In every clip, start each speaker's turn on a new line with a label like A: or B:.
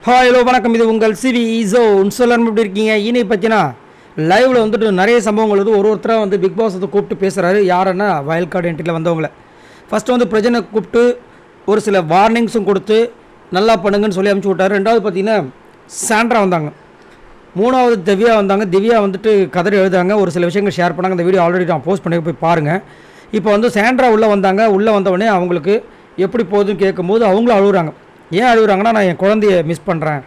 A: Hello வணக்கம். இது உங்கள் சிவி ஜோன். எப்படி இருக்கீங்க? இனி பார்த்தீங்கன்னா லைவில் வந்துட்டு நிறைய சம்பவங்கள் வந்து ஒருத்தராக வந்து பிக் பாஸ் வந்து கூப்பிட்டு பேசுகிறாரு. யாருன்னா வயல் கார்டு என்ட்ரியில் வந்தவங்கள ஃபஸ்ட்டு வந்து பிரஜனை கூப்பிட்டு ஒரு சில வார்னிங்ஸும் கொடுத்து நல்லா பண்ணுங்கன்னு சொல்லி அனுப்பிச்சி விட்டார். ரெண்டாவது பார்த்தீங்கன்னா சாண்ட்ரா வந்தாங்க. மூணாவது திவ்யா வந்தாங்க. திவ்யா வந்துட்டு கதறி எழுதாங்க, ஒரு சில விஷயங்கள் ஷேர் பண்ணாங்க. அந்த வீடியோ ஆல்ரெடி நான் போஸ்ட் பண்ணி போய் பாருங்கள். இப்போ வந்து சாண்ட்ரா உள்ளே வந்தாங்க. உள்ளே வந்தவொடனே அவங்களுக்கு எப்படி போகுதுன்னு கேட்கும்போது அவங்களும் அழுகுறாங்க. ஏன் அழுகுறாங்கன்னா, நான் என் குழந்தைய மிஸ் பண்ணுறேன்.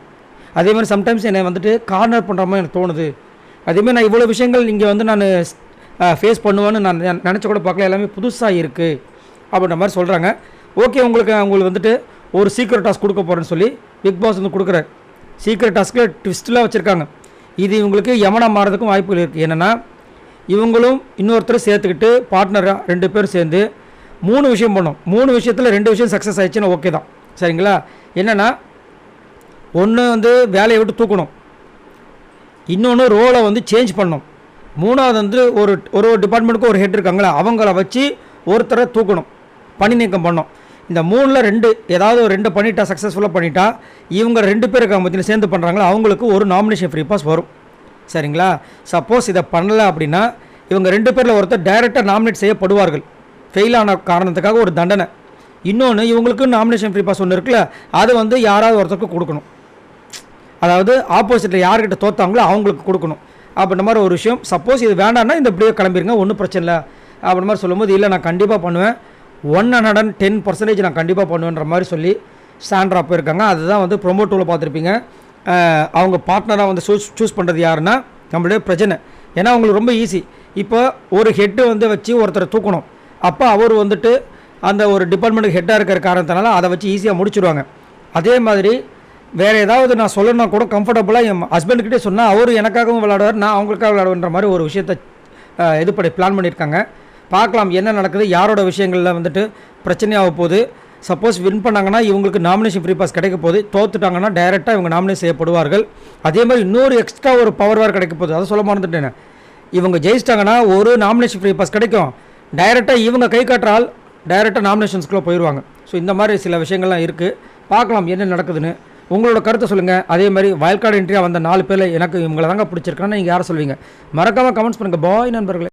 A: அதேமாதிரி சம்டைம்ஸ் என்னை வந்துட்டு கார்னர் பண்ணுற மாதிரி எனக்கு தோணுது. அதேமாதிரி நான் இவ்வளோ விஷயங்கள் இங்கே வந்து நான் ஃபேஸ் பண்ணுவேன்னு நான் நினச்ச கூட பார்க்கல. எல்லாமே புதுசாக இருக்குது அப்படின்ற மாதிரி சொல்கிறாங்க. ஓகே, உங்களுக்கு வந்துட்டு ஒரு சீக்ரெட் டாஸ்க் கொடுக்க போகிறேன்னு சொல்லி பிக் பாஸ் வந்து கொடுக்குறாரு. சீக்ரெட் டாஸ்க்கில் ட்விஸ்ட்லாம் வச்சுருக்காங்க. இது இவங்களுக்கு யமனா மாறதுக்கும் வாய்ப்புகள் இருக்குது. என்னென்னா, இவங்களும் இன்னொருத்தர் சேர்த்துக்கிட்டு பார்ட்னராக 2 பேரும் சேர்ந்து 3 விஷயம் பண்ணோம். 3 விஷயத்தில் 2 விஷயம் சக்ஸஸ் ஆயிடுச்சுன்னா ஓகே தான், சரிங்களா? என்னென்னா, ஒன்று வந்து வேலையை விட்டு தூக்கணும், இன்னொன்று ரோலை வந்து சேஞ்ச் பண்ணணும், மூணாவது வந்து ஒரு டிபார்ட்மெண்ட்டுக்கு ஒரு ஹெட் இருக்காங்களா, அவங்கள வச்சு ஒருத்தரை தூக்கணும், பணி நீக்கம் பண்ணோம். இந்த 3ல் 2 ஏதாவது ஒரு 2 பண்ணிட்டா, சக்ஸஸ்ஃபுல்லாக பண்ணிட்டா, இவங்க 2 பேர் இருக்காங்க பற்றின சேர்ந்து பண்ணுறாங்களா, அவங்களுக்கு ஒரு நாமினேஷன் ஃப்ரீ பாஸ் வரும், சரிங்களா? சப்போஸ் இதை பண்ணலை அப்படின்னா இவங்க 2 பேரில் ஒருத்தர் டைரெக்டாக நாமினேட் செய்யப்படுவார்கள். ஃபெயிலான காரணத்துக்காக ஒரு தண்டனை. இன்னொன்று, இவங்களுக்கு நாமினேஷன் ஃப்ரீ பாஸ் ஒன்று இருக்குல்ல, அது வந்து யாராவது ஒருத்தருக்கு கொடுக்கணும். அதாவது ஆப்போசிட்டில் யார்கிட்ட தோற்றாங்களோ அவங்களுக்கு கொடுக்கணும் அப்படின்ற மாதிரி ஒரு விஷயம். சப்போஸ் இது வேண்டாம்னா இந்த இப்படியே கிளம்பிடுங்க, ஒன்றும் பிரச்சனை இல்லை அப்படின்ற மாதிரி சொல்லும்போது, இல்லை நான் கண்டிப்பாக பண்ணுவேன், 110% நான் கண்டிப்பாக பண்ணுவேன்ற மாதிரி சொல்லி சாண்ட்ரா போயிருக்காங்க. அதுதான் வந்து ப்ரொமோ டூவில் பார்த்துருப்பீங்க. அவங்க பார்ட்னராக வந்து சூஸ் பண்ணுறது யாருன்னா நம்மளுடைய பிரச்சனை. ஏன்னா அவங்களுக்கு ரொம்ப ஈஸி. இப்போ ஒரு ஹெட்டு வந்து வச்சு ஒருத்தரை தூக்கணும். அப்போ அவர் வந்துட்டு அந்த ஒரு டிபார்ட்மெண்ட்டுக்கு ஹெட்டாக இருக்கிற காரணத்தினால அதை வச்சு ஈஸியாக முடிச்சுடுவாங்க. அதே மாதிரி வேறு ஏதாவது நான் சொல்லணும்னா கூட கம்ஃபர்டபுளாக என் ஹஸ்பண்டுக்கிட்டே சொன்னால் அவர் எனக்காகவும் விளையாடுவார், நான் அவங்களுக்காக விளையாடுன்ற மாதிரி ஒரு விஷயத்தை பிளான் பண்ணியிருக்காங்க. பார்க்கலாம் என்ன நடக்குது, யாரோட விஷயங்களில் வந்துட்டு பிரச்சனையாக போகுது. சப்போஸ் வின் பண்ணாங்கன்னா இவங்களுக்கு நாமினேஷன் ஃப்ரீ பாஸ் கிடைக்க போகுது, தோத்துட்டாங்கன்னா டைரெக்டாக இவங்க நாமினேட் செய்யப்படுவார்கள். அதே மாதிரி இன்னொரு எக்ஸ்ட்ரா ஒரு பவர் வேறு கிடைக்க போகுது, அதை சொல்ல மறந்துட்டேன். இவங்க ஜெயிச்சிட்டாங்கன்னா ஒரு நாமினேஷன் ஃப்ரீ பாஸ் கிடைக்கும், டைரெக்டாக இவங்க கை காட்டுறால் டைரெக்டாக நாமினேஷன்ஸ்குள்ளே போயிடுவாங்க. ஸோ இந்த மாதிரி சில விஷயங்கள்லாம் இருக்குது. பார்க்கலாம் என்ன நடக்குதுன்னு. உங்களோட கருத்தை சொல்லுங்கள். அதே மாதிரி வயல் கார்டு என்ட்ரியாக வந்த 4 பேரில் எனக்கு இவங்களை தாங்க பிடிச்சிருக்கான்னு நீங்கள் யாரை சொல்வீங்க? மறக்காமல் கமெண்ட்ஸ் பண்ணுங்கள். பாய் நண்பர்களே.